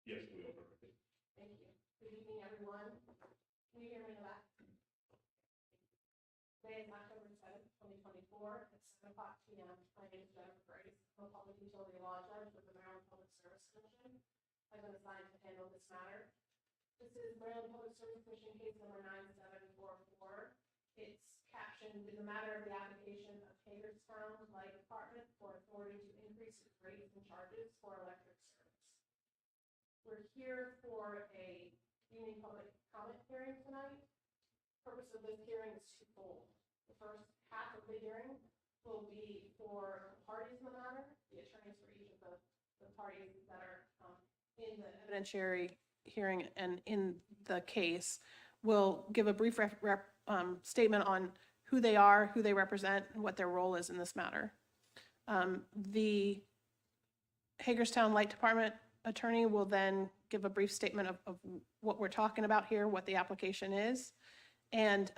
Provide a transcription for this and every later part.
Yes, we will. Perfectly. Thank you. Good evening, everyone. Can you hear me in the back? Today is October 7th, 2024, at 7 o'clock p.m. My name is Jennifer Grace. I'm a public utility law judge with the Maryland Public Service Commission. I've been assigned to handle this matter. This is Maryland Public Service Commission case number 9744. It's captioned in the matter of the application of Hagerstown Light Department for authority to increase its rates and charges for electric service. We're here for a evening public comment hearing tonight. The purpose of this hearing is twofold. The first half of the hearing will be for the parties in the matter, the attorneys for each of the parties that are in the evidentiary hearing and in the case will give a brief statement on who they are, who they represent, and what their role is in this matter. The Hagerstown Light Department attorney will then give a brief statement of what we're talking about here, what the application is, and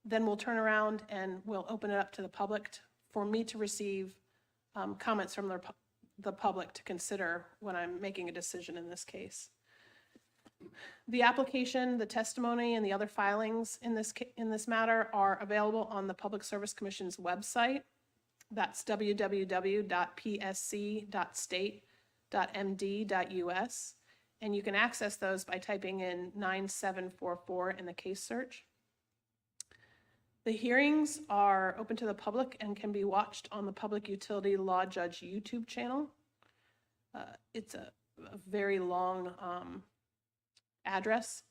then we'll turn around and we'll open it up to the public for me to receive comments from the public to consider when I'm making a decision in this case. The application, the testimony, and the other filings in this matter are available on the Public Service Commission's website. That's www.psc.state.md.us, and you can access those by typing in 9744 in the case search. The hearings are open to the public and can be watched on the Public Utility Law Judge YouTube channel. It's a very long address,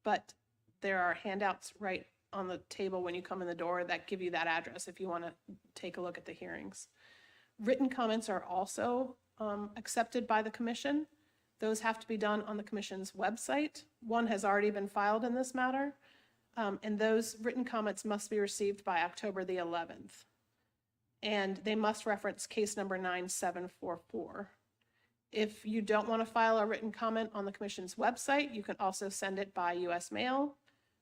but there are handouts right on the table when you come in the door that give you that address if you want to take a look at the hearings. Written comments are also accepted by the commission. Those have to be done on the commission's website. One has already been filed in this matter, and those written comments must be received by October the 11th. And they must reference case number 9744. If you don't want to file a written comment on the commission's website, you can also send it by U.S. mail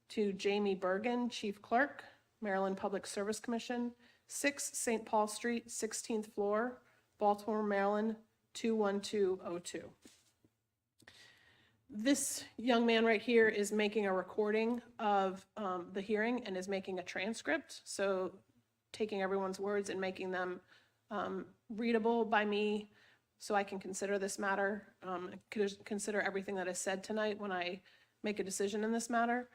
to Jamie Bergen, Chief Clerk, Maryland Public Service Commission, 6 St. Paul Street, 16th floor, Baltimore, Maryland, 21202. This young man right here is making a recording of the hearing and is making a transcript. So taking everyone's words and making them readable by me so I can consider this matter, consider everything that is said tonight when I make a decision in this matter.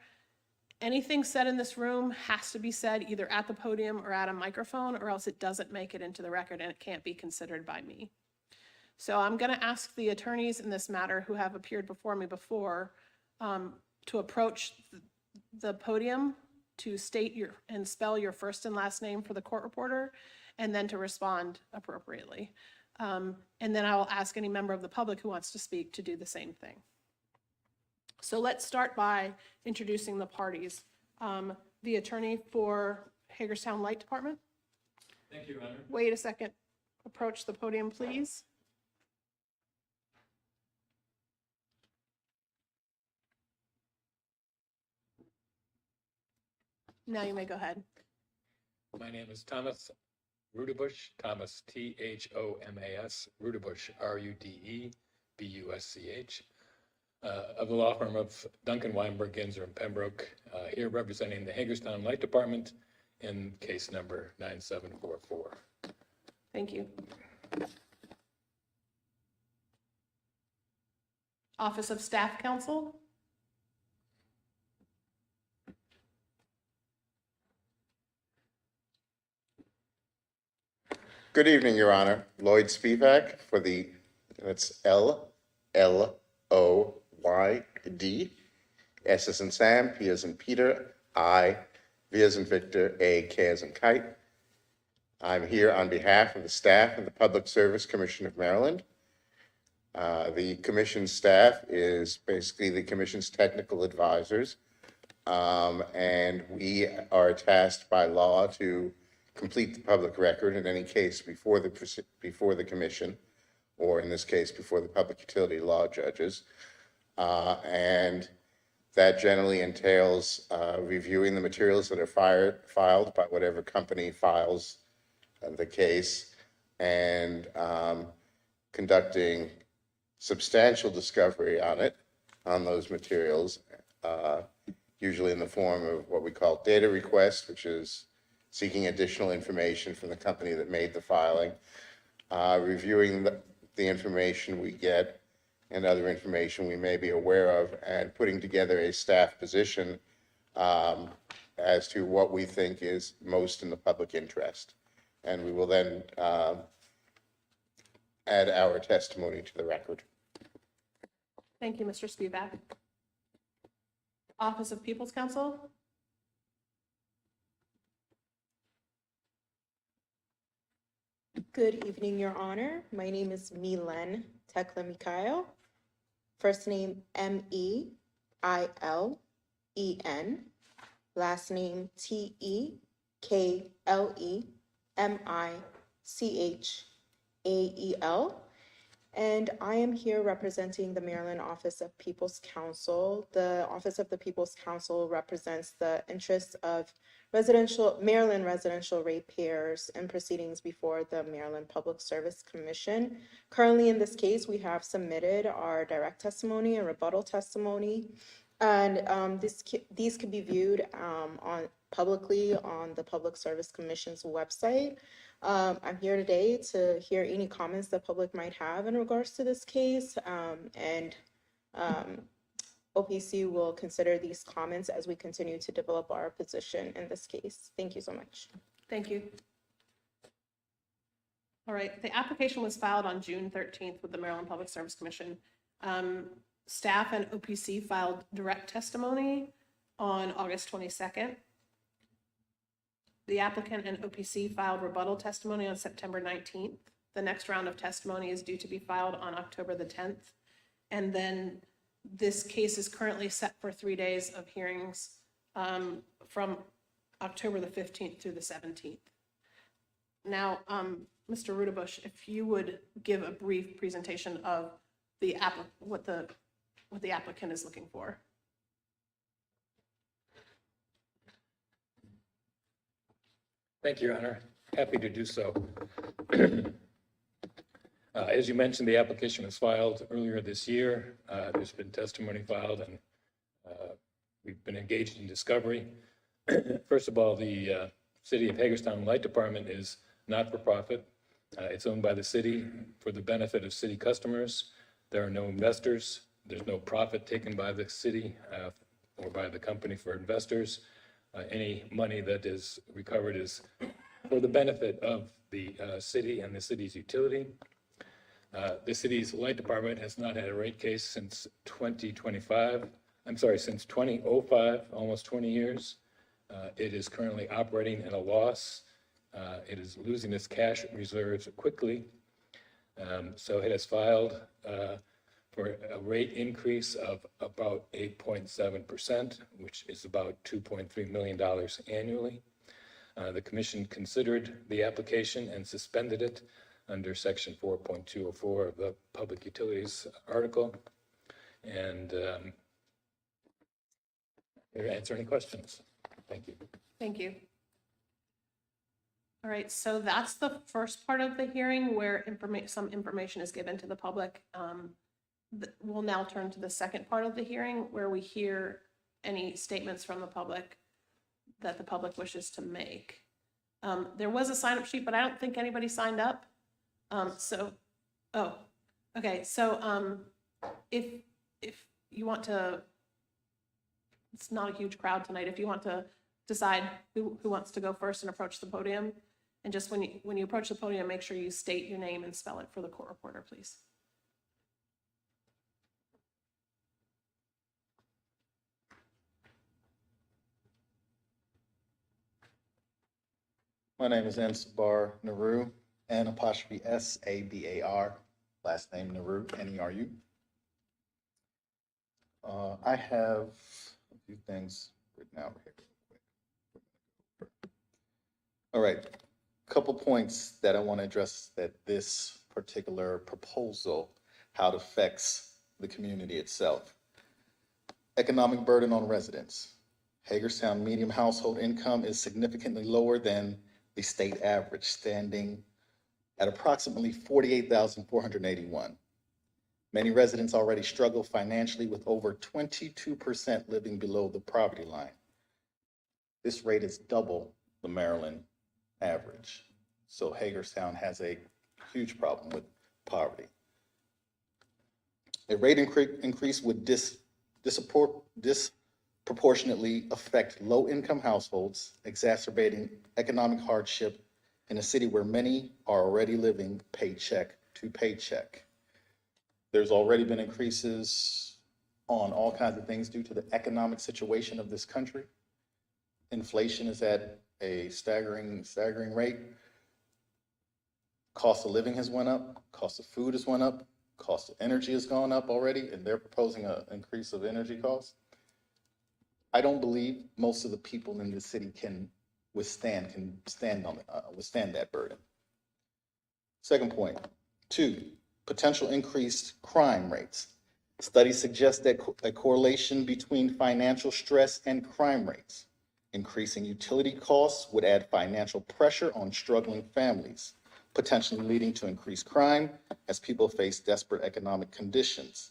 Anything said in this room has to be said either at the podium or at a microphone, or else it doesn't make it into the record and it can't be considered by me. So I'm going to ask the attorneys in this matter who have appeared before me before to approach the podium to state and spell your first and last name for the court reporter, and then to respond appropriately. And then I will ask any member of the public who wants to speak to do the same thing. So let's start by introducing the parties. The attorney for Hagerstown Light Department. Thank you, Your Honor. Wait a second. Approach the podium, please. Now you may go ahead. My name is Thomas Rudebush, Thomas Thomas, Rudebush, Rudebusch, of the law firm of Duncan Weinberg, Ginzer, and Pembroke, here representing the Hagerstown Light Department in case number 9744. Thank you. Office of Staff Counsel. Good evening, Your Honor. Lloyd Spivak for that's LLOYD, S as in Sam, P as in Peter, I, V as in Victor, A, K as in Kite. I'm here on behalf of the staff of the Public Service Commission of Maryland. The commission staff is basically the commission's technical advisors, and we are tasked by law to complete the public record in any case before the commission, or in this case, before the public utility law judges. And that generally entails reviewing the materials that are filed by whatever company files the case, and conducting substantial discovery on it, on those materials, usually in the form of what we call data request, which is seeking additional information from the company that made the filing, reviewing the information we get and other information we may be aware of, and putting together a staff position as to what we think is most in the public interest. And we will then add our testimony to the record. Thank you, Mr. Spivak. Office of People's Counsel? Good evening, Your Honor. My name is Milen Tekla Mikhail. First name Meillen. Last name Teklemichael. And I am here representing the Maryland Office of People's Counsel. The Office of the People's Counsel represents the interests of Maryland residential ratepayers in proceedings before the Maryland Public Service Commission. Currently, in this case, we have submitted our direct testimony and rebuttal testimony. And these could be viewed publicly on the Public Service Commission's website. I'm here today to hear any comments the public might have in regards to this case, and OPC will consider these comments as we continue to develop our position in this case. Thank you so much. Thank you. All right, the application was filed on June 13th with the Maryland Public Service Commission. Staff and OPC filed direct testimony on August 22nd. The applicant and OPC filed rebuttal testimony on September 19th. The next round of testimony is due to be filed on October the 10th. And then this case is currently set for 3 days of hearings from October the 15th through the 17th. Now, Mr. Rudabush, if you would give a brief presentation of what the applicant is looking for. Thank you, Your Honor. Happy to do so. As you mentioned, the application was filed earlier this year. There's been testimony filed, and we've been engaged in discovery. First of all, the City of Hagerstown Light Department is not-for-profit. It's owned by the city for the benefit of city customers. There are no investors. There's no profit taken by the city or by the company for investors. Any money that is recovered is for the benefit of the city and the city's utility. The city's light department has not had a rate case since 2005, almost 20 years. It is currently operating at a loss. It is losing its cash reserves quickly. So it has filed for a rate increase of about 8.7%, which is about $2.3 million annually. The commission considered the application and suspended it under section 4.204 of the Public Utilities article. And here to answer any questions. Thank you. Thank you. All right, so that's the first part of the hearing where some information is given to the public. We'll now turn to the second part of the hearing where we hear any statements from the public that the public wishes to make. There was a sign-up sheet, but I don't think anybody signed up. If you want to, it's not a huge crowd tonight. If you want to decide who wants to go first and approach the podium, and just when you approach the podium, make sure you state your name and spell it for the court reporter, please. My name is Ansabar Naru, N''S''A''B''A''R, last name Naru, N-E-R-U. I have a few things written out here. All right, couple points that I want to address that this particular proposal, how it affects the community itself. Economic burden on residents. Hagerstown median household income is significantly lower than the state average, standing at approximately $48,481. Many residents already struggle financially with over 22% living below the poverty line. This rate is double the Maryland average. So Hagerstown has a huge problem with poverty. A rate increase would disproportionately affect low-income households, exacerbating economic hardship in a city where many are already living paycheck to paycheck. There's already been increases on all kinds of things due to the economic situation of this country. Inflation is at a staggering rate. Cost of living has went up, cost of food has went up, cost of energy has gone up already, and they're proposing an increase of energy costs. I don't believe most of the people in this city can withstand that burden. Second point, 2, potential increased crime rates. Studies suggest that a correlation between financial stress and crime rates. Increasing utility costs would add financial pressure on struggling families, potentially leading to increased crime as people face desperate economic conditions.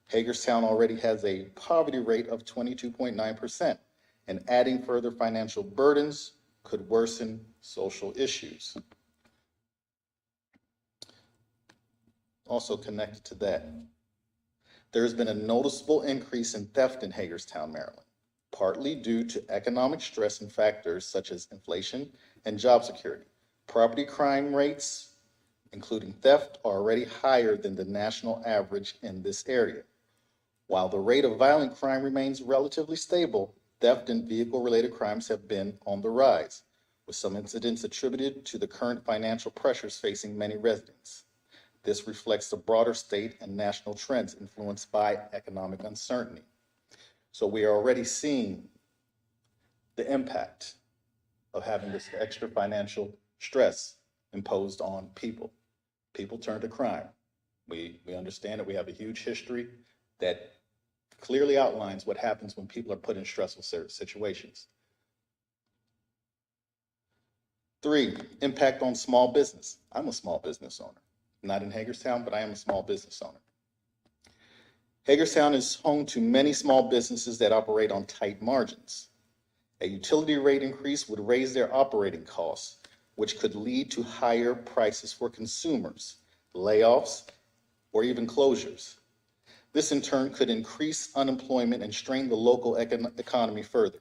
Hagerstown already has a poverty rate of 22.9%, and adding further financial burdens could worsen social issues. Also connected to that, there has been a noticeable increase in theft in Hagerstown, Maryland, partly due to economic stress and factors such as inflation and job security. Property crime rates, including theft, are already higher than the national average in this area. While the rate of violent crime remains relatively stable, theft and vehicle-related crimes have been on the rise, with some incidents attributed to the current financial pressures facing many residents. This reflects the broader state and national trends influenced by economic uncertainty. So we are already seeing the impact of having this extra financial stress imposed on people. People turn to crime. We understand that we have a huge history that clearly outlines what happens when people are put in stressful situations. 3, impact on small business. I'm a small business owner. Not in Hagerstown, but I am a small business owner. Hagerstown is home to many small businesses that operate on tight margins. A utility rate increase would raise their operating costs, which could lead to higher prices for consumers, layoffs, or even closures. This in turn could increase unemployment and strain the local economy further,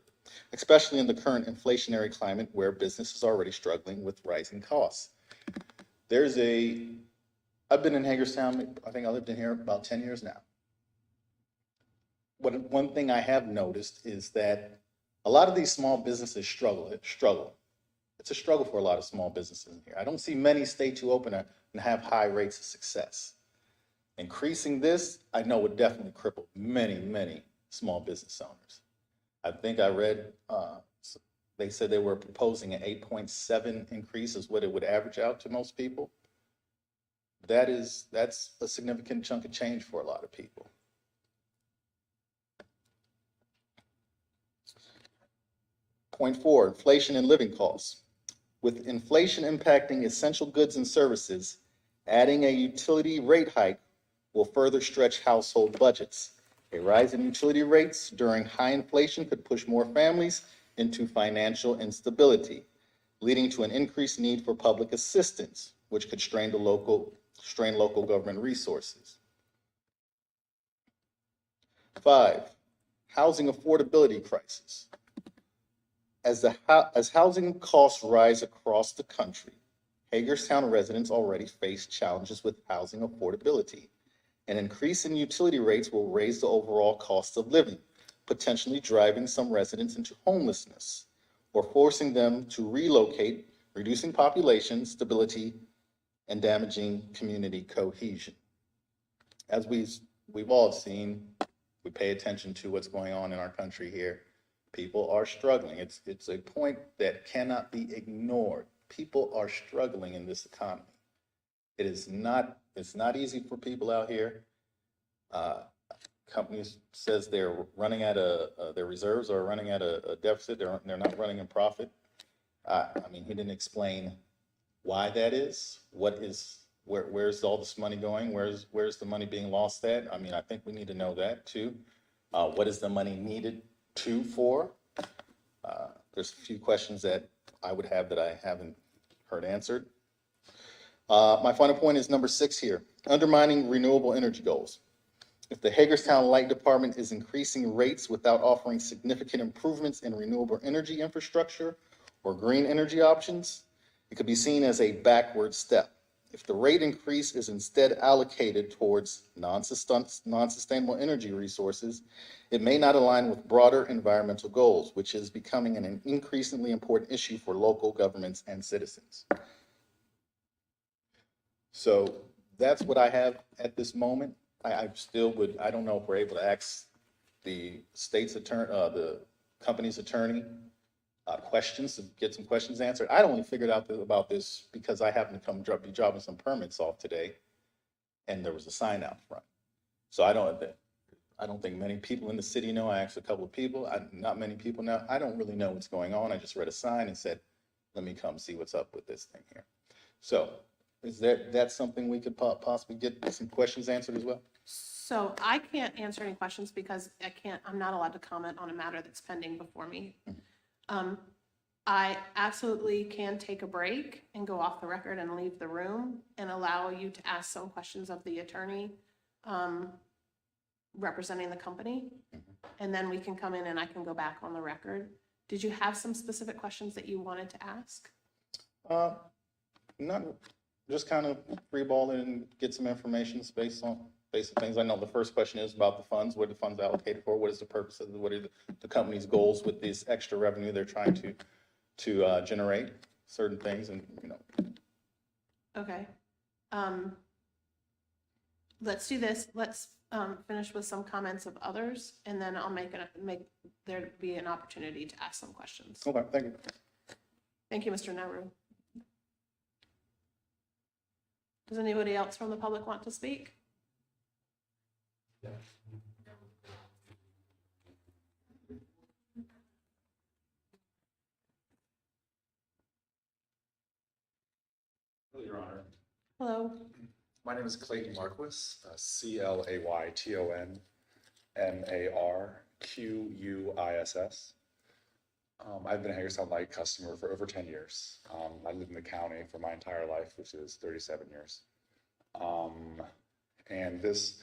especially in the current inflationary climate where business is already struggling with rising costs. I've been in Hagerstown, I think I lived in here about 10 years now. One thing I have noticed is that a lot of these small businesses struggle. It's a struggle for a lot of small businesses in here. I don't see many stay too open and have high rates of success. Increasing this, I know, would definitely cripple many small business owners. I think I read, they said they were proposing an 8.7 increase is what it would average out to most people. That's a significant chunk of change for a lot of people. Point 4, inflation and living costs. With inflation impacting essential goods and services, adding a utility rate hike will further stretch household budgets. A rise in utility rates during high inflation could push more families into financial instability, leading to an increased need for public assistance, which could strain local government resources. 5, housing affordability crisis. As housing costs rise across the country, Hagerstown residents already face challenges with housing affordability. An increase in utility rates will raise the overall cost of living, potentially driving some residents into homelessness or forcing them to relocate, reducing population stability and damaging community cohesion. As we've all seen, we pay attention to what's going on in our country here. People are struggling. It's a point that cannot be ignored. People are struggling in this economy. It's not easy for people out here. Companies says they're running at their reserves are running at a deficit. They're not running in profit. I mean, he didn't explain why that is. What is Where's all this money going? Where's the money being lost at? I mean, I think we need to know that too. What is the money needed for? There's a few questions that I would have that I haven't heard answered. My final point is number 6 here, undermining renewable energy goals. If the Hagerstown Light Department is increasing rates without offering significant improvements in renewable energy infrastructure or green energy options, it could be seen as a backward step. If the rate increase is instead allocated towards non-sustainable energy resources, it may not align with broader environmental goals, which is becoming an increasingly important issue for local governments and citizens. So that's what I have at this moment. I don't know if we're able to ask the state's attorney, the company's attorney, questions, to get some questions answered. I only figured out about this because I happened to be dropping some permits off today, and there was a sign out front. So I don't think many people in the city know. I asked a couple of people, not many people know. I don't really know what's going on. I just read a sign and said, let me come see what's up with this thing here. So is that something we could possibly get some questions answered as well? So I can't answer any questions because I'm not allowed to comment on a matter that's pending before me. I absolutely can take a break and go off the record and leave the room and allow you to ask some questions of the attorney representing the company. And then we can come in and I can go back on the record. Did you have some specific questions that you wanted to ask? Not, just kind of freeball it and get some information based on basic things. I know the first question is about the funds. What are the funds allocated for? What is the purpose of what are the company's goals with this extra revenue they're trying to generate certain things, and Okay. Let's do this. Let's finish with some comments of others, and then I'll make there be an opportunity to ask some questions. Okay, thank you. Thank you, Mr. Nehru. Does anybody else from the public want to speak? Hello, Your Honor. Hello. My name is Clayton Marquis, ClaytonMarquis. I've been a Hagerstown Light customer for over 10 years. I lived in the county for my entire life, which is 37 years. And this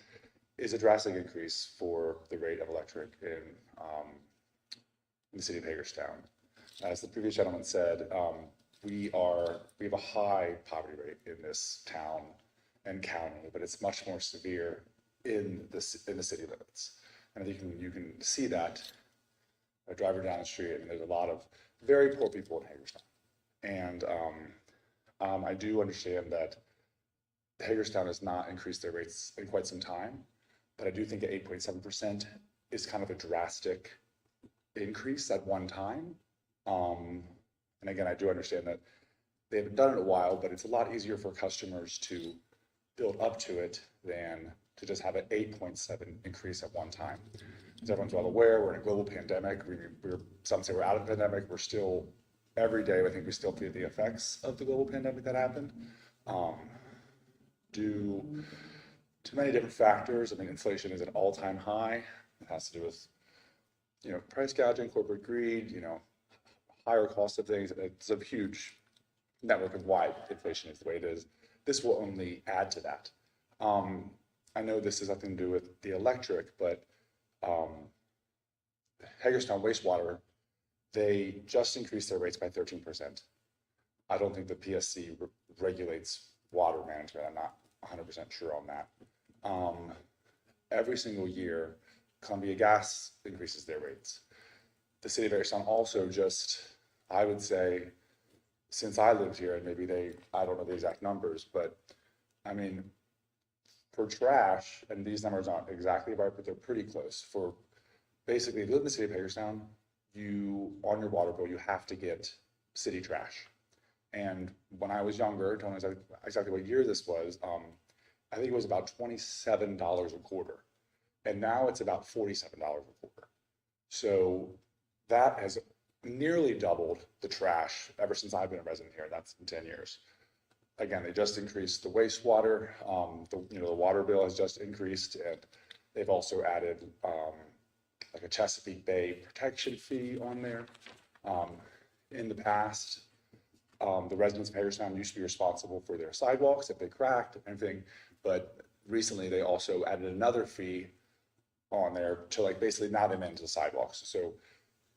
is a drastic increase for the rate of electric in the city of Hagerstown. As the previous gentleman said, we have a high poverty rate in this town and county, but it's much more severe in the city limits. And you can see that by driving down the street, and there's a lot of very poor people in Hagerstown. And I do understand that Hagerstown has not increased their rates in quite some time, but I do think that 8.7% is kind of a drastic increase at one time. And again, I do understand that they haven't done it in a while, but it's a lot easier for customers to build up to it than to just have an 8.7 increase at one time. As everyone's well aware, we're in a global pandemic. Some say we're out of the pandemic. We're still, every day, I think we still feel the effects of the global pandemic that happened. Due to many different factors. I mean, inflation is an all-time high. It has to do with, price gouging, corporate greed, higher cost of things. It's a huge network of why inflation is the way it is. This will only add to that. I know this has nothing to do with the electric, but Hagerstown Wastewater, they just increased their rates by 13%. I don't think the PSC regulates water management. I'm not 100% sure on that. Every single year, Columbia Gas increases their rates. The city of Hagerstown also just, I would say, since I lived here, and maybe I don't know the exact numbers, but I mean, for trash, and these numbers aren't exactly right, but they're pretty close. For basically, if you live in the city of Hagerstown, on your water bill, you have to get city trash. And when I was younger, don't know exactly what year this was, I think it was about $27 a quarter. And now it's about $47 a quarter. So that has nearly doubled the trash ever since I've been a resident here. That's in 10 years. again, they just increased the wastewater, the water bill has just increased, and they've also added, like a Chesapeake Bay protection fee on there. In the past, the residents of Hagerstown used to be responsible for their sidewalks if they cracked and everything, but recently they also added another fee on there to like basically now they manage the sidewalks. So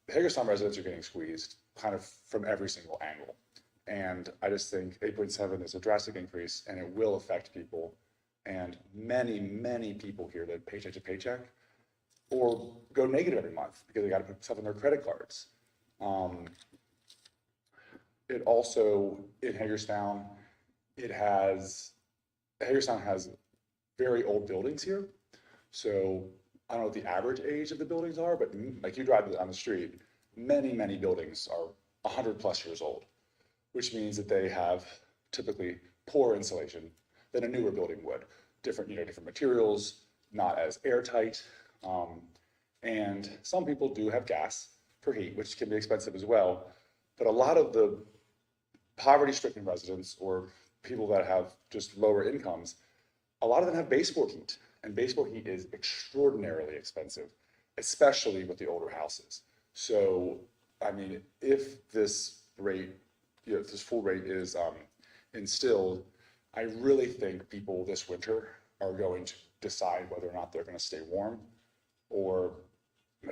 Hagerstown residents are getting squeezed kind of from every single angle. And I just think 8.7 is a drastic increase and it will affect people. And many, many people here live paycheck to paycheck or go negative every month because they got to put stuff on their credit cards. It also, in Hagerstown, Hagerstown has very old buildings here. So I don't know what the average age of the buildings are, but like you drive on the street, many, many buildings are 100+ years old, which means that they have typically poor insulation than a newer building would. Different materials, not as airtight. And some people do have gas for heat, which can be expensive as well. But a lot of the poverty-stricken residents or people that have just lower incomes, a lot of them have baseboard heat. And baseboard heat is extraordinarily expensive, especially with the older houses. So, I mean, if this rate, if this full rate is instilled, I really think people this winter are going to decide whether or not they're going to stay warm or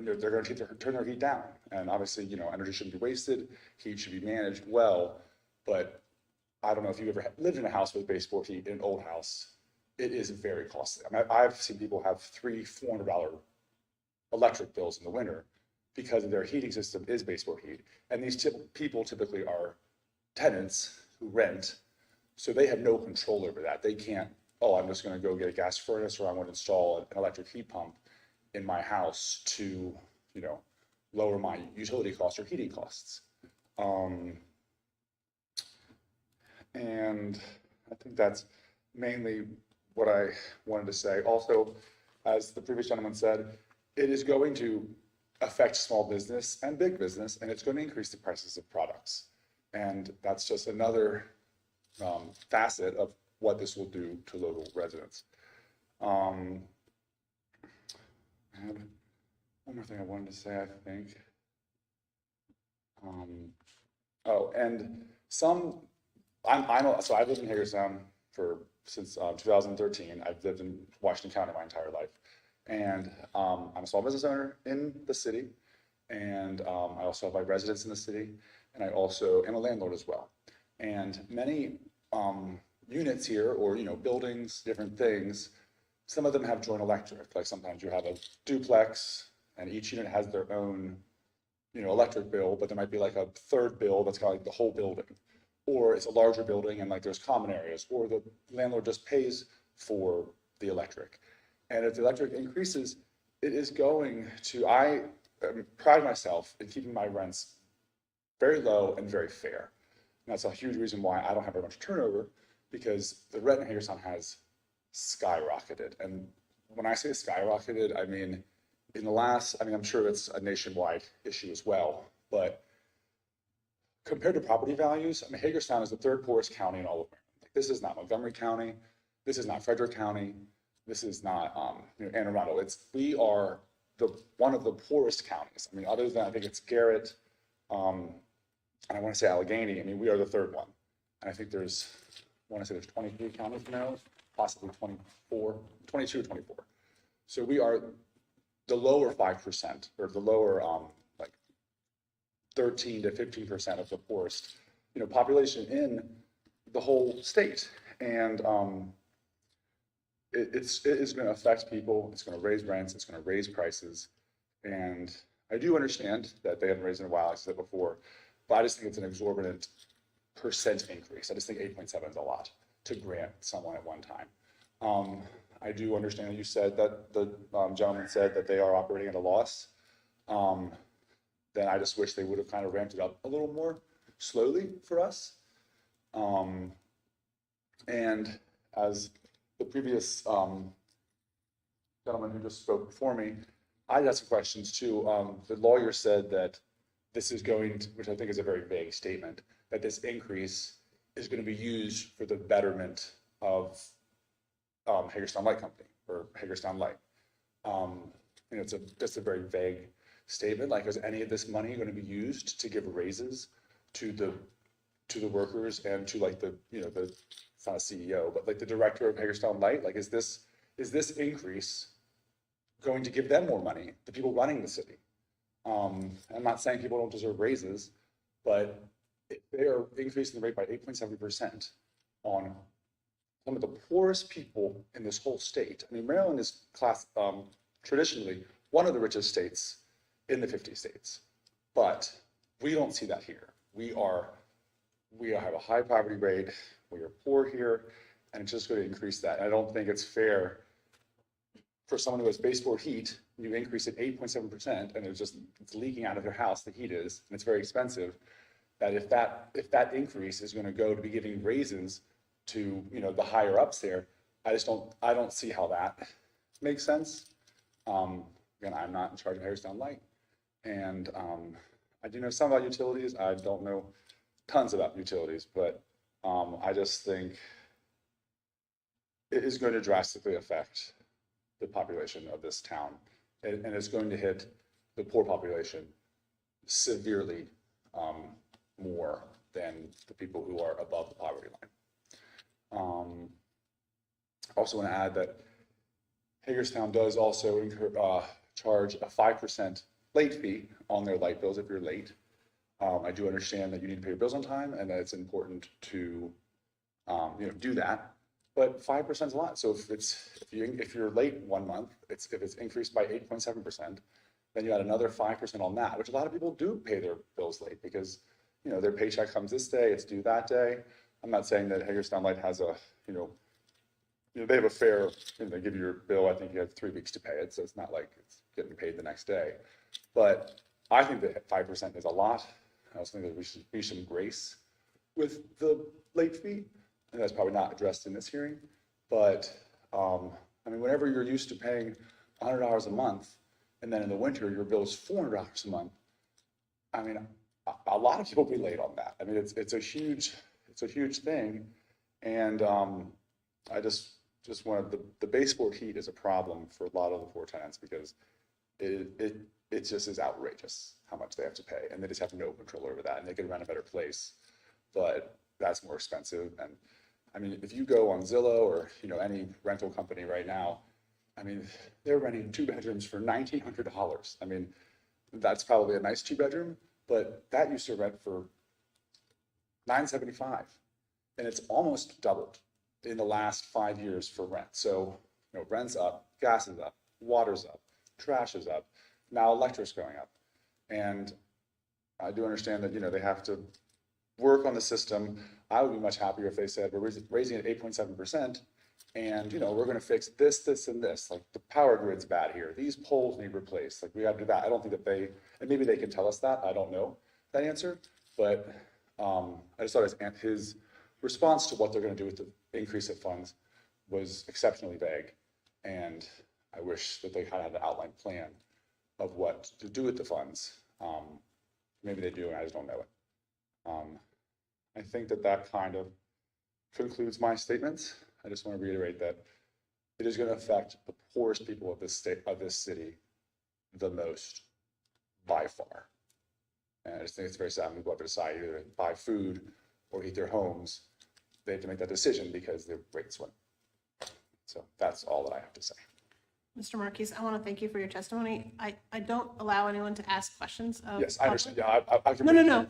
they're going to turn their heat down. And obviously, energy shouldn't be wasted, heat should be managed well, but I don't know if you've ever lived in a house with baseboard heat in an old house. It is very costly. I mean, I've seen people have $300-400 electric bills in the winter because their heating system is baseboard heat. And these people typically are tenants who rent, so they have no control over that. They can't, oh, I'm just going to go get a gas furnace or I'm going to install an electric heat pump in my house to, lower my utility costs or heating costs. And I think that's mainly what I wanted to say. Also, as the previous gentleman said, it is going to affect small business and big business, and it's going to increase the prices of products. And that's just another facet of what this will do to local residents. And one more thing I wanted to say, I think. So I've lived in Hagerstown since 2013. I've lived in Washington County my entire life. And I'm a small business owner in the city. And I also have my residence in the city. And I also am a landlord as well. And many units here, or buildings, different things, some of them have joint electric. Like sometimes you have a duplex and each unit has their own electric bill, but there might be like a third bill that's kind of like the whole building. Or it's a larger building and like there's common areas, or the landlord just pays for the electric. And if the electric increases, it is going to, I pride myself in keeping my rents very low and very fair. And that's a huge reason why I don't have very much turnover, because the rent in Hagerstown has skyrocketed. And when I say skyrocketed, I mean, I'm sure it's a nationwide issue as well, but compared to property values, I mean, Hagerstown is the third poorest county in all of Maryland. Like, this is not Montgomery County. This is not Frederick County. This is not Anne Arundel. We are one of the poorest counties. I mean, other than I think it's Garrett, and I want to say Allegheny. I mean, we are the third one. And I think there's 23 counties in Maryland, possibly 22 or 24. So we are the lower 5%, or the lower 13 to 15% of the poorest, population in the whole state. And it is going to affect people. It's going to raise rents. It's going to raise prices. And I do understand that they haven't raised in a while, like I said before, but I just think it's an exorbitant percent increase. I just think 8.7 is a lot to grant someone at one time. I do understand that you said that the gentleman said that they are operating at a loss. Then I just wish they would have kind of ramped it up a little more slowly for us. And as the previous gentleman who just spoke before me, I had some questions too. The lawyer said that this is going to, which I think is a very vague statement, that this increase is going to be used for the betterment of Hagerstown Light Company or Hagerstown Light. You know, it's a very vague statement. Like, is any of this money going to be used to give raises to the workers and to like the, you know, the, it's not a CEO, but like the director of Hagerstown Light? Like, is this increase going to give them more money, the people running the city? I'm not saying people don't deserve raises, but if they are increasing the rate by 8.7% on some of the poorest people in this whole state. I mean, Maryland is traditionally one of the richest states in the 50 states, but we don't see that here. We have a high poverty rate, we are poor here, and it's just going to increase that. And I don't think it's fair for someone who has baseboard heat, you increase it 8.7%, and it's leaking out of their house, the heat is, and it's very expensive, that if that increase is going to go to be giving raises to, you know, the higher ups there, I don't see how that makes sense. Again, I'm not in charge of Hagerstown Light, and I do know some about utilities. I don't know tons about utilities, but I just think it is going to drastically affect the population of this town, and it's going to hit the poor population severely more than the people who are above the poverty line. I also want to add that Hagerstown does also charge a 5% late fee on their light bills if you're late. I do understand that you need to pay your bills on time and that it's important to you know, do that. But 5% is a lot. So if you're late 1 month, if it's increased by 8.7%, then you add another 5% on that, which a lot of people do pay their bills late because, you know, their paycheck comes this day, it's due that day. I'm not saying that Hagerstown Light has a, you know, they have a fair, you know, they give you your bill, I think you have 3 weeks to pay it, so it's not like it's getting paid the next day. But I think that 5% is a lot. I also think that we should be some grace with the late fee, and that's probably not addressed in this hearing. But I mean, whenever you're used to paying $100 a month, and then in the winter your bill is $400 a month, I mean, a lot of people will be late on that. I mean, it's a huge thing, and I just wanted the baseboard heat is a problem for a lot of the poor tenants because it just is outrageous how much they have to pay, and they just have no control over that, and they could rent a better place, but that's more expensive. And I mean, if you go on Zillow or, you know, any rental company right now, I mean, they're renting 2 bedrooms for $1,900. I mean, that's probably a nice 2-bedroom, but that used to rent for $975, and it's almost doubled in the last 5 years for rent. So, you know, rent's up, gas is up, water's up, trash is up, now electric's going up. And I do understand that, you know, they have to work on the system. I would be much happier if they said, we're raising it 8.7%, and, you know, we're going to fix this, this, and this. Like, the power grid's bad here. These poles need replaced. Like, we got to do that. I don't think that and maybe they can tell us that. I don't know that answer. But I just thought his response to what they're going to do with the increase of funds was exceptionally vague. And I wish that they had an outlined plan of what to do with the funds. Maybe they do, and I just don't know it. I think that kind of concludes my statements. I just want to reiterate that it is going to affect the poorest people of this city the most by far. And I just think it's very sad when people have to decide either to buy food or heat their homes. They have to make that decision because their rates went. So that's all that I have to say. Mr. Marquise, I want to thank you for your testimony. I don't allow anyone to ask questions of. Yes, I understand. Yeah, I can. No.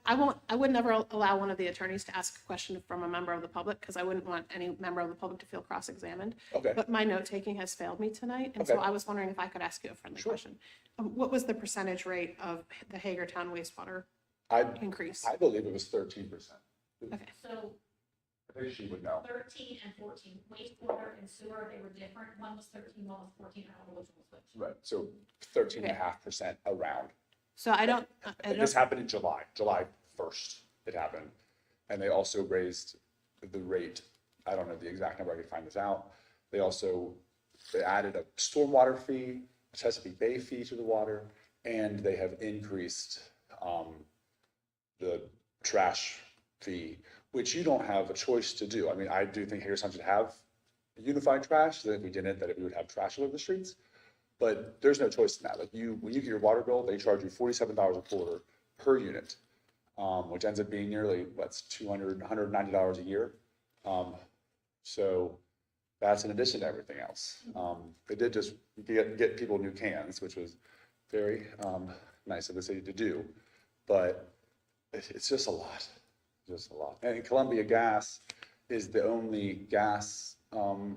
I would never allow one of the attorneys to ask a question from a member of the public because I wouldn't want any member of the public to feel cross-examined. Okay. But my note-taking has failed me tonight, and so Okay. I was wondering if I could ask you a friendly question. What was the percentage rate of the Hagertown wastewater increase? I believe it was 13%. Okay. So I think she would know. 13 and 14, wastewater and sewer, they were different. One was 13, one was 14. I don't know which one was which. Right. So 13.5% around. So I don't. And this happened in July 1st, it happened. And they also raised the rate. I don't know the exact number, I could find this out. They added a stormwater fee, a Chesapeake Bay fee to the water, and they have increased the trash fee, which you don't have a choice to do. I mean, I do think Hagerstown should have unified trash, that if we didn't, that we would have trash all over the streets. But there's no choice in that. Like when you get your water bill, they charge you $47 a quarter per unit, which ends up being nearly, what's $190 a year. So that's in addition to everything else. They did just get people new cans, which was very nice of the city to do, but it's just a lot, And Columbia Gas is the only gas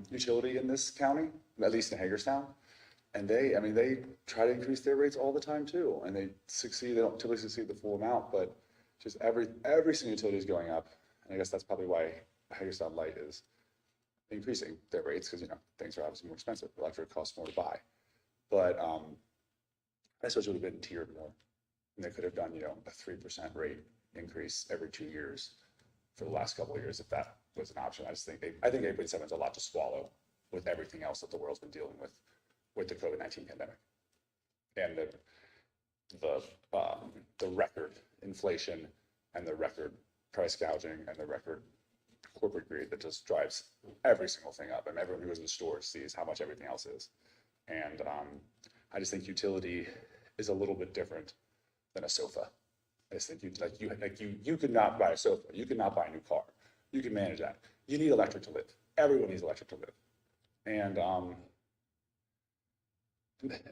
utility in this county, at least in Hagerstown. And they try to increase their rates all the time too, and they succeed. They don't typically succeed the full amount, but just every single utility is going up. And I guess that's probably why Hagerstown Light is increasing their rates, because things are obviously more expensive. Electric costs more to buy, but I suppose it would have been tiered more. And they could have done a 3% rate increase every 2 years for the last couple of years if that was an option. I think 8.7 is a lot to swallow with everything else that the world's been dealing with the COVID-19 pandemic and the record inflation and the record price gouging and the record corporate greed that just drives every single thing up. And everyone who goes in the store sees how much everything else is. And I just think utility is a little bit different than a sofa. I just think you could not buy a sofa. You could not buy a new car. You can manage that. You need electric to live. Everyone needs electric to live. And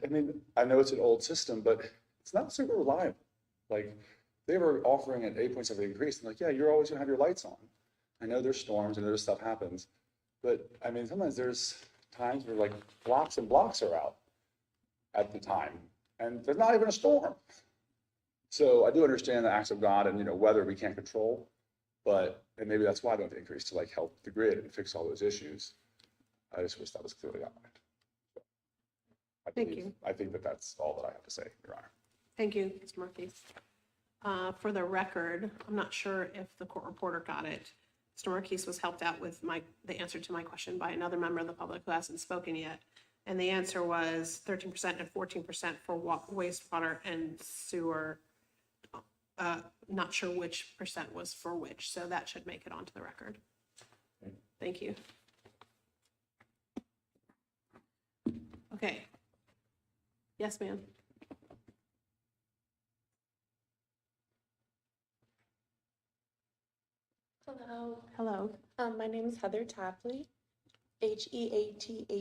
I mean, I know it's an old system, but it's not super reliable. Like they were offering an 8.7 increase, and like, yeah, you're always gonna have your lights on. I know there's storms and there's stuff happens, but I mean, sometimes there's times where like blocks and blocks are out at the time, and there's not even a storm. So I do understand the acts of God and weather we can't control, and maybe that's why they don't increase to like help the grid and fix all those issues. I just wish that was clearly outlined. Thank you. I think that's all that I have to say, Your Honor. Thank you, Mr. Murphy. For the record, I'm not sure if the court reporter got it. Mr. Marquise was helped out with the answer to my question by another member of the public who hasn't spoken yet. And the answer was 13% and 14% for wastewater and sewer. Not sure which percent was for which, so that should make it onto the record. Thank you. Okay. Yes, ma'am. Hello, Hello. my name is Heather Tapley, HeatherTapley.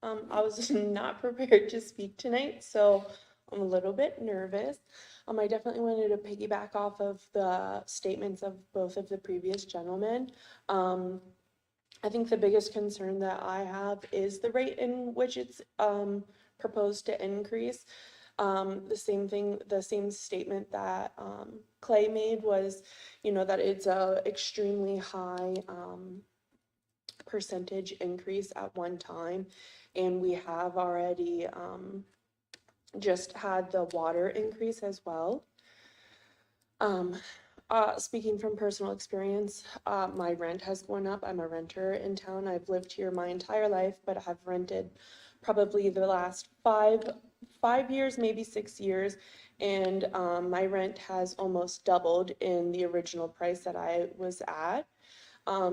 I was not prepared to speak tonight, so I'm a little bit nervous. I definitely wanted to piggyback off of the statements of both of the previous gentlemen. I think the biggest concern that I have is the rate in which it's proposed to increase. The same statement that Clay made was, that it's a extremely high percentage increase at one time. And we have already just had the water increase as well. Speaking from personal experience, my rent has gone up. I'm a renter in town. I've lived here my entire life, but I've rented probably the last five years, maybe 6 years, and my rent has almost doubled in the original price that I was at.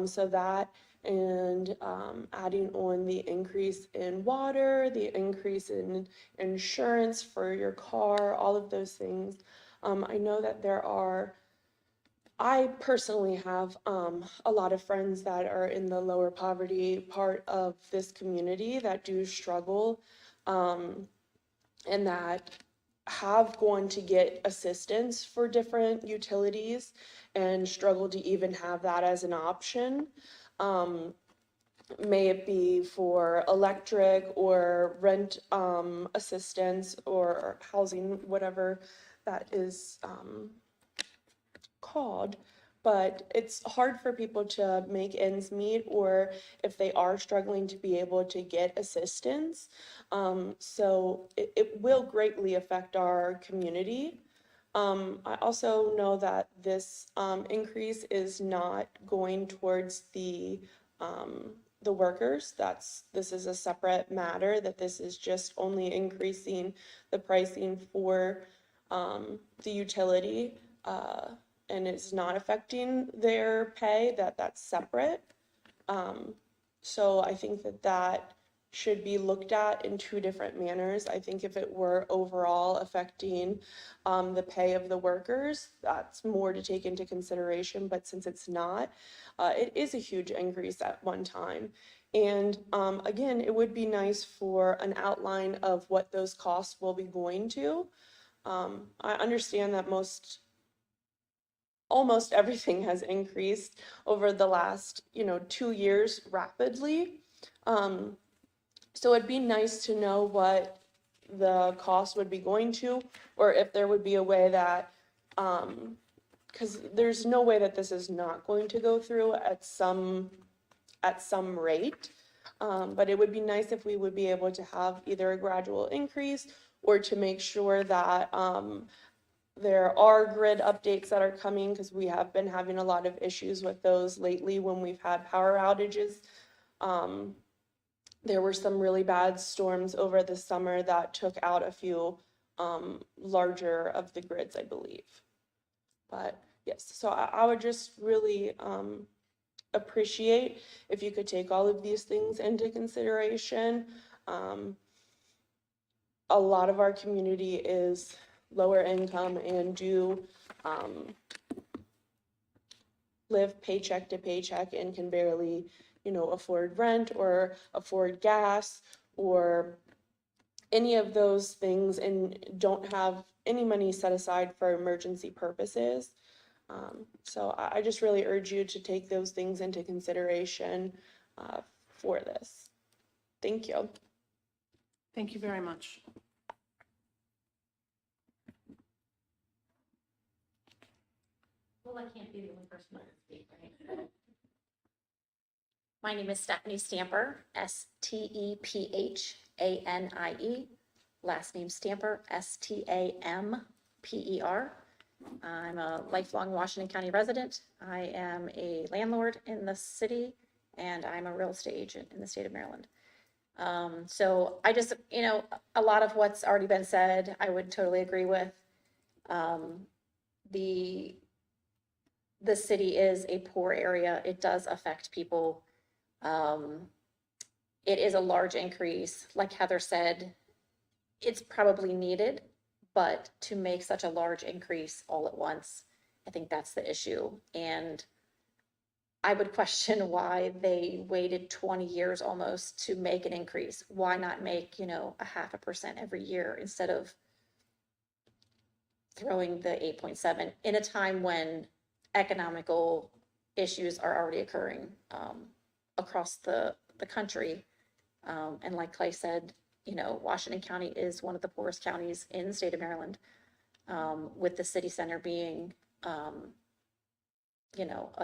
So that and adding on the increase in water, the increase in insurance for your car, all of those things. I know that I personally have a lot of friends that are in the lower poverty part of this community that do struggle and that have gone to get assistance for different utilities and struggle to even have that as an option. May it be for electric or rent assistance or housing, whatever that is called. But it's hard for people to make ends meet, or if they are struggling, to be able to get assistance. So it will greatly affect our community. I also know that this increase is not going towards the workers. This is a separate matter, that this is just only increasing the pricing for the utility. and it's not affecting their pay, that's separate. So I think that should be looked at in two different manners. I think if it were overall affecting the pay of the workers, that's more to take into consideration. But since it's not, it is a huge increase at one time. And again, it would be nice for an outline of what those costs will be going to. I understand that almost everything has increased over the last, 2 years rapidly. So it'd be nice to know what the cost would be going to, or if there would be a way that, because there's no way that this is not going to go through at some rate. But it would be nice if we would be able to have either a gradual increase or to make sure that there are grid updates that are coming, because we have been having a lot of issues with those lately when we've had power outages. There were some really bad storms over the summer that took out a few larger of the grids, I believe. But yes, so I would just really appreciate if you could take all of these things into consideration. A lot of our community is lower income and do live paycheck to paycheck and can barely, afford rent or afford gas or any of those things, and don't have any money set aside for emergency purposes. So I just really urge you to take those things into consideration for this. Thank you. Thank you very much. Well, I can't be the only person that can speak, right? My name is Stephanie Stamper, Stephanie. Last name Stamper, Stamper. I'm a lifelong Washington County resident. I am a landlord in the city, and I'm a real estate agent in the state of Maryland. So I just, a lot of what's already been said, I would totally agree with. The city is a poor area. It does affect people. It is a large increase. Like Heather said, it's probably needed, but to make such a large increase all at once, I think that's the issue. And I would question why they waited 20 years almost to make an increase. Why not make, 0.5% every year instead of throwing the 8.7 in a time when economical issues are already occurring across the country. And like Clay said, Washington County is one of the poorest counties in the state of Maryland, with the city center being, a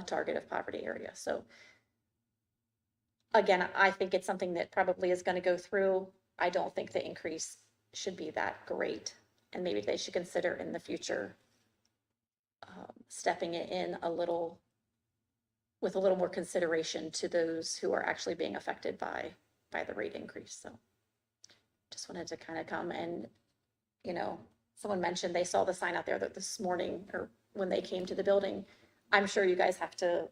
target of poverty area. So again, I think it's something that probably is going to go through. I don't think the increase should be that great. And maybe they should consider in the future stepping it in with a little more consideration to those who are actually being affected by the rate increase. So just wanted to kind of come and, someone mentioned they saw the sign out there that this morning or when they came to the building. I'm sure you guys have to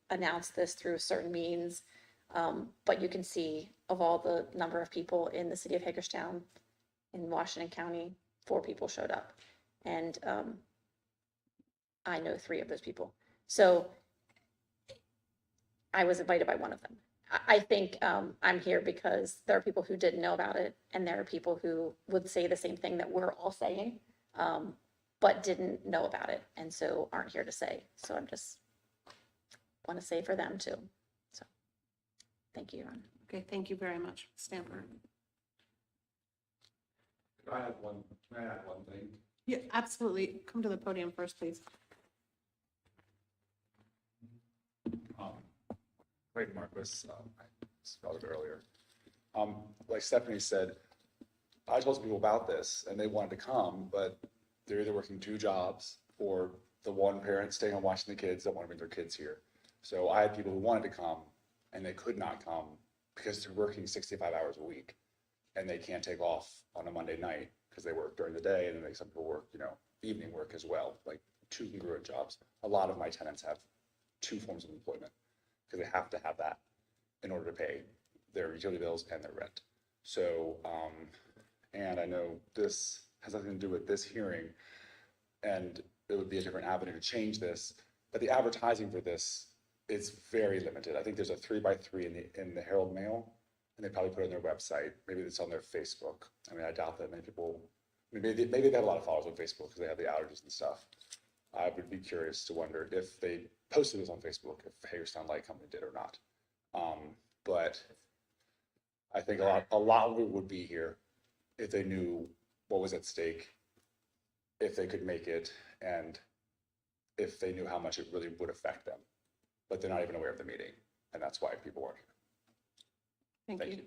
announce this through certain means, but you can see of all the number of people in the city of Hagerstown in Washington County, 4 people showed up. And I know 3 of those people. So I was invited by one of them. I think I'm here because there are people who didn't know about it, and there are people who would say the same thing that we're all saying, but didn't know about it, and so aren't here to say. So I'm just want to say for them too. So thank you, Ron. Okay, thank you very much, Stamper. Can I add one thing? Yeah, absolutely. Come to the podium first, please. Wait, Marcus, I spelled it earlier. Like Stephanie said, I told some people about this and they wanted to come, but they're either working 2 jobs or the one parent staying home watching the kids, don't want to bring their kids here. So I had people who wanted to come and they could not come because they're working 65 hours a week and they can't take off on a Monday night because they work during the day, and then some people work, evening work as well, like two congruent jobs. A lot of my tenants have two forms of employment because they have to have that in order to pay their utility bills and their rent. So, and I know this has nothing to do with this hearing, and it would be a different avenue to change this, but the advertising for this is very limited. I think there's a 3x3 in the Herald Mail, and they probably put it on their website. Maybe it's on their Facebook. I mean, I doubt that many people, maybe they have a lot of followers on Facebook because they have the outages and stuff. I would be curious to wonder if they posted this on Facebook, if Hagerstown Light Company did or not. But I think a lot of it would be here if they knew what was at stake, if they could make it, and if they knew how much it really would affect them. But they're not even aware of the meeting, and that's why people weren't here. Thank you.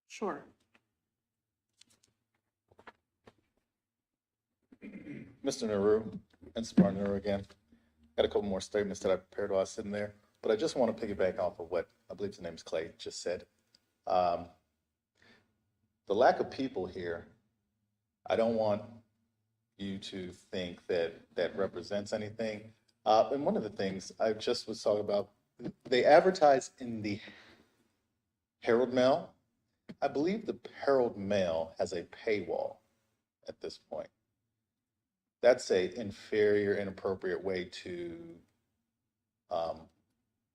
Sure. Mr. Naru, and Smart Naru again. Got a couple more statements that I prepared while I was sitting there, but I just want to piggyback off of what I believe his name is Clay just said. The lack of people here, I don't want you to think that that represents anything. And one of the things I just was talking about, they advertise in the Herald Mail. I believe the Herald Mail has a paywall at this point. That's a inferior, inappropriate way to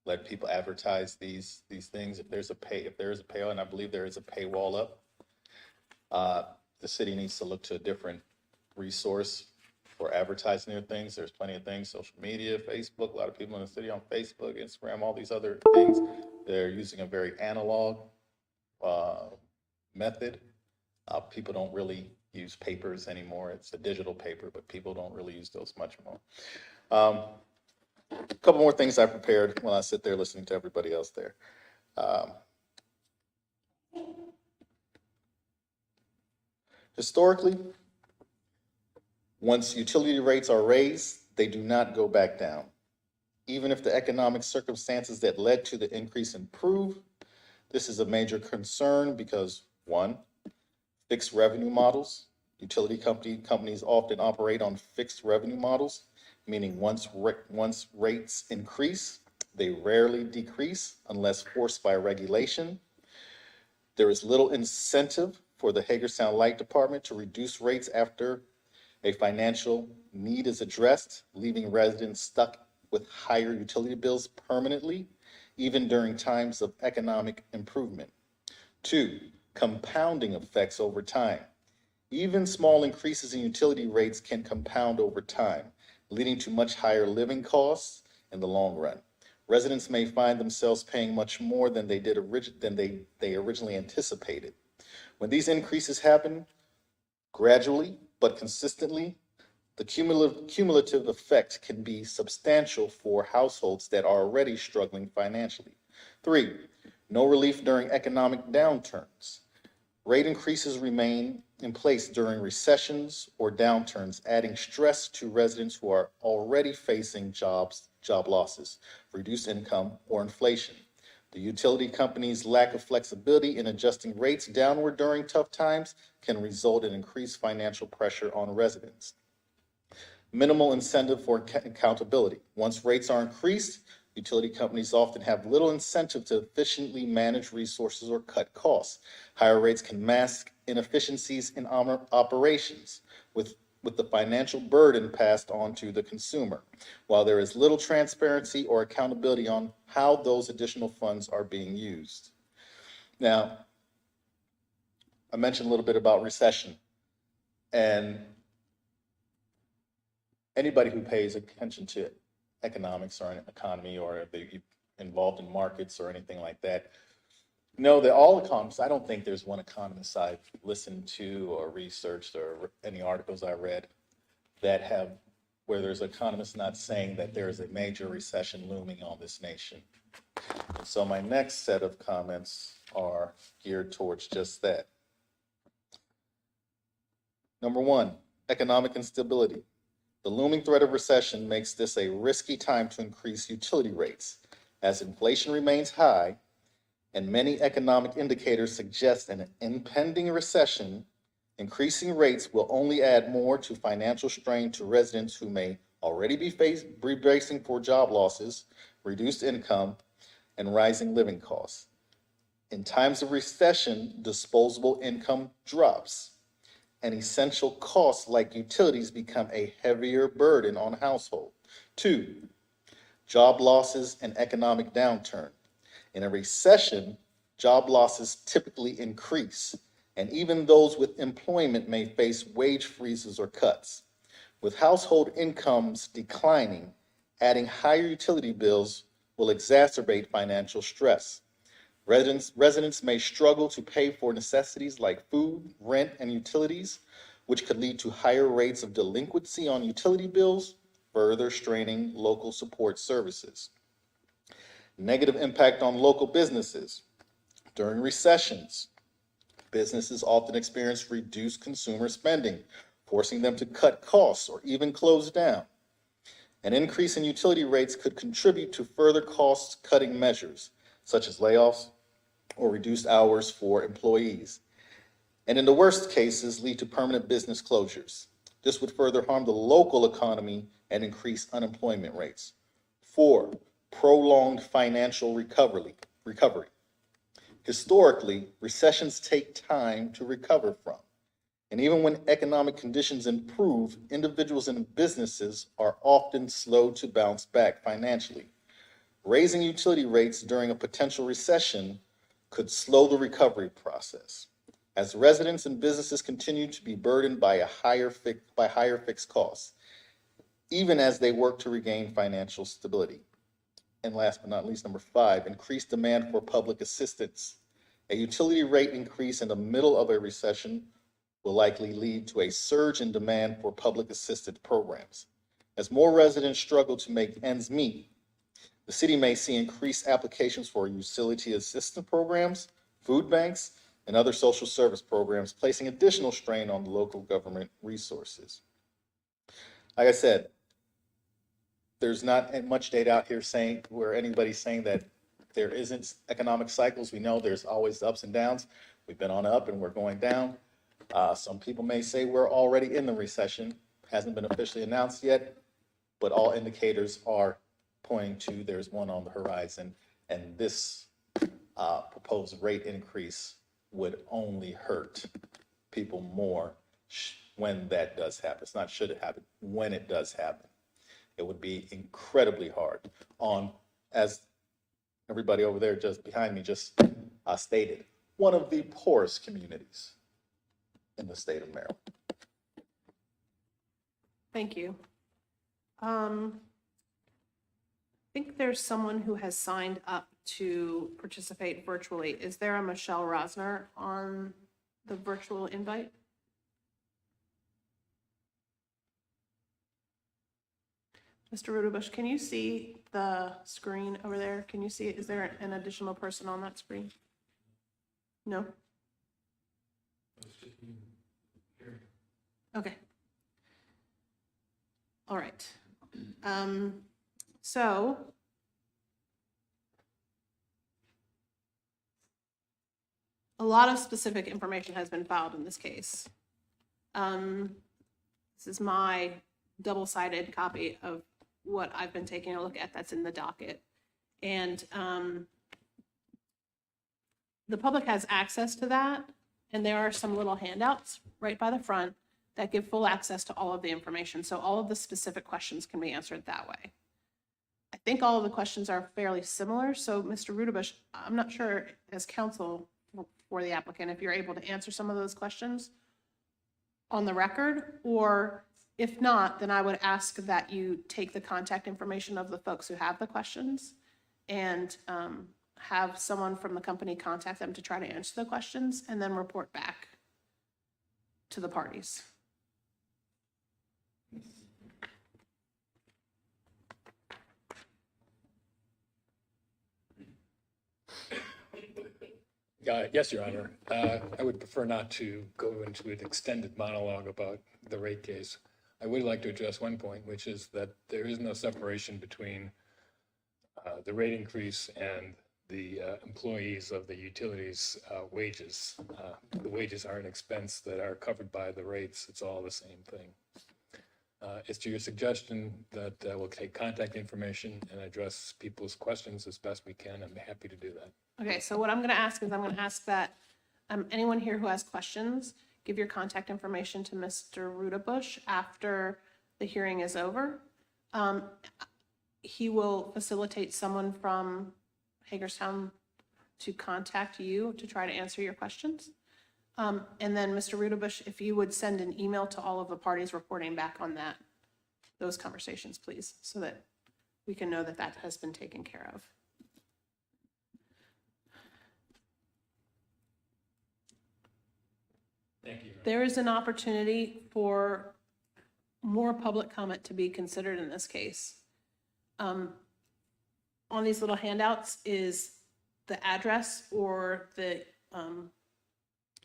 let people advertise these things. If there is a paywall, and I believe there is a paywall up, the city needs to look to a different resource for advertising their things. There's plenty of things, social media, Facebook, a lot of people in the city on Facebook, Instagram, all these other things. They're using a very analog method. People don't really use papers anymore. It's a digital paper, but people don't really use those much more. A couple more things I prepared while I sit there listening to everybody else there. Historically, once utility rates are raised, they do not go back down. Even if the economic circumstances that led to the increase improve, this is a major concern because, one, fixed revenue models. Utility companies often operate on fixed revenue models, meaning once rates increase, they rarely decrease unless forced by regulation. There is little incentive for the Hagerstown Light Department to reduce rates after a financial need is addressed, leaving residents stuck with higher utility bills permanently, even during times of economic improvement. Two, compounding effects over time. Even small increases in utility rates can compound over time, leading to much higher living costs in the long run. Residents may find themselves paying much more than they originally anticipated. When these increases happen gradually but consistently, the cumulative effect can be substantial for households that are already struggling financially. Three, no relief during economic downturns. Rate increases remain in place during recessions or downturns, adding stress to residents who are already facing job losses, reduced income, or inflation. The utility company's lack of flexibility in adjusting rates downward during tough times can result in increased financial pressure on residents. Minimal incentive for accountability. Once rates are increased, utility companies often have little incentive to efficiently manage resources or cut costs. Higher rates can mask inefficiencies in operations, with the financial burden passed on to the consumer, while there is little transparency or accountability on how those additional funds are being used. Now, I mentioned a little bit about recession, and anybody who pays attention to economics or an economy, or if they're involved in markets or anything like that, know that all economists, I don't think there's one economist I've listened to or researched or any articles I read that have, where there's economists not saying that there is a major recession looming on this nation. And so my next set of comments are geared towards just that. Number one, economic instability. The looming threat of recession makes this a risky time to increase utility rates. As inflation remains high and many economic indicators suggest an impending recession, Increasing rates will only add more to financial strain to residents who may already be bracing for job losses, reduced income, and rising living costs. In times of recession, disposable income drops, and essential costs like utilities become a heavier burden on households. 2, job losses and economic downturn. In a recession, job losses typically increase, and even those with employment may face wage freezes or cuts. With household incomes declining, adding higher utility bills will exacerbate financial stress. Residents may struggle to pay for necessities like food, rent, and utilities, which could lead to higher rates of delinquency on utility bills, further straining local support services. Negative impact on local businesses. During recessions, businesses often experience reduced consumer spending, forcing them to cut costs or even close down. An increase in utility rates could contribute to further cost-cutting measures, such as layoffs or reduced hours for employees, and in the worst cases, lead to permanent business closures. This would further harm the local economy and increase unemployment rates. 4, prolonged financial recovery. Historically, recessions take time to recover from. And even when economic conditions improve, individuals and businesses are often slow to bounce back financially. Raising utility rates during a potential recession could slow the recovery process, as residents and businesses continue to be burdened by higher fixed costs, even as they work to regain financial stability. And last but not least, number 5, increased demand for public assistance. A utility rate increase in the middle of a recession will likely lead to a surge in demand for public assistance programs. As more residents struggle to make ends meet, the city may see increased applications for utility assistance programs, food banks, and other social service programs, placing additional strain on local government resources. Like I said, there's not much data out here saying where anybody's saying that there isn't economic cycles. We know there's always ups and downs. We've been on up and we're going down. Some people may say we're already in the recession. Hasn't been officially announced yet, but all indicators are pointing to there's one on the horizon, and this proposed rate increase would only hurt people more when that does happen. It's not should it happen, when it does happen. It would be incredibly hard on, as everybody over there just behind me just stated, one of the poorest communities in the state of Maryland. Thank you. I think there's someone who has signed up to participate virtually. Is there a Michelle Rosner on the virtual invite? Mr. Rudabush, can you see the screen over there? Can you see it? Is there an additional person on that screen? No? Okay. All right. So a lot of specific information has been filed in this case. This is my double-sided copy of what I've been taking a look at that's in the docket. And the public has access to that, and there are some little handouts right by the front that give full access to all of the information. So all of the specific questions can be answered that way. I think all of the questions are fairly similar. So Mr. Rudabush, I'm not sure as counsel for the applicant, if you're able to answer some of those questions on the record, or if not, then I would ask that you take the contact information of the folks who have the questions and have someone from the company contact them to try to answer the questions and then report back to the parties. Yes, Your Honor. I would prefer not to go into an extended monologue about the rate case. I would like to address one point, which is that there is no separation between the rate increase and the employees of the utilities wages. The wages are an expense that are covered by the rates. It's all the same thing. It's to your suggestion that we'll take contact information and address people's questions as best we can. I'm happy to do that. Okay, so what I'm going to ask is I'm going to ask that anyone here who has questions, give your contact information to Mr. Rudabush after the hearing is over. He will facilitate someone from Hagerstown to contact you to try to answer your questions. And then, Mr. Rudabush, if you would send an email to all of the parties reporting back on those conversations, please, so that we can know that that has been taken care of. Thank you. There is an opportunity for more public comment to be considered in this case. On these little handouts is the address or the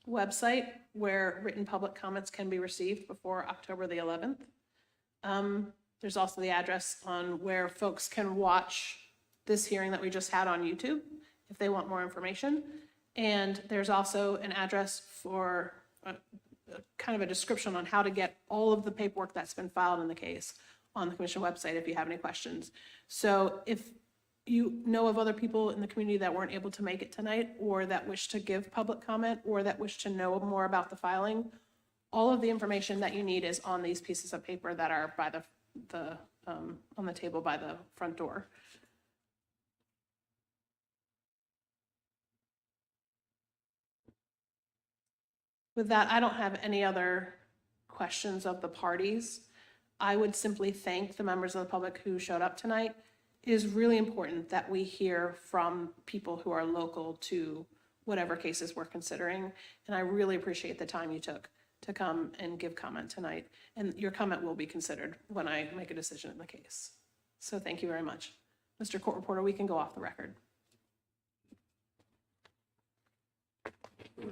website where written public comments can be received before October the 11th. There's also the address on where folks can watch this hearing that we just had on YouTube if they want more information. And there's also an address for kind of a description on how to get all of the paperwork that's been filed in the case on the commission website if you have any questions. So if you know of other people in the community that weren't able to make it tonight, or that wish to give public comment, or that wish to know more about the filing, all of the information that you need is on these pieces of paper that are by on the table by the front door. With that, I don't have any other questions of the parties. I would simply thank the members of the public who showed up tonight. It is really important that we hear from people who are local to whatever cases we're considering. And I really appreciate the time you took to come and give comment tonight. And your comment will be considered when I make a decision in the case. So thank you very much. Mr. Court Reporter, we can go off the record.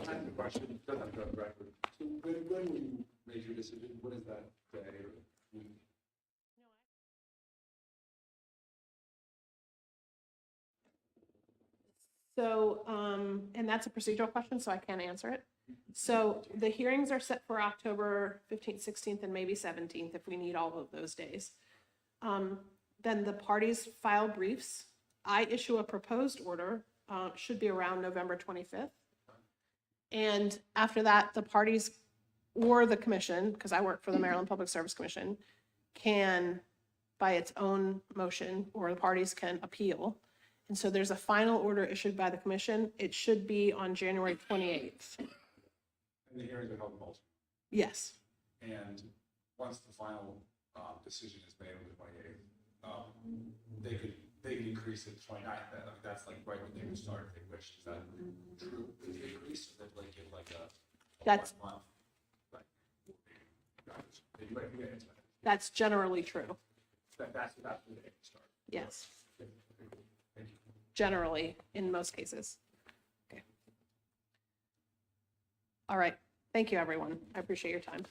I have a question. Doesn't have to go on the record. So when you made your decision, what is that day or week? So, and that's a procedural question, so I can't answer it. So the hearings are set for October 15th, 16th, and maybe 17th if we need all of those days. Then the parties file briefs. I issue a proposed order, should be around November 25th. And after that, the parties or the commission, because I work for the Maryland Public Service Commission, can, by its own motion, or the parties can appeal. And so there's a final order issued by the commission. It should be on January 28th. And the hearings are held in Baltimore. Yes. And once the final decision is made on the 28th, they could increase it to 29th. That's like right when they would start if they wish. Is that true? Could they increase or they like give like a That's- 1 month? Like, they might be able to. That's generally true. That's when they can start. Yes. Thank you. Generally, in most cases. Okay. All right. Thank you, everyone. I appreciate your time.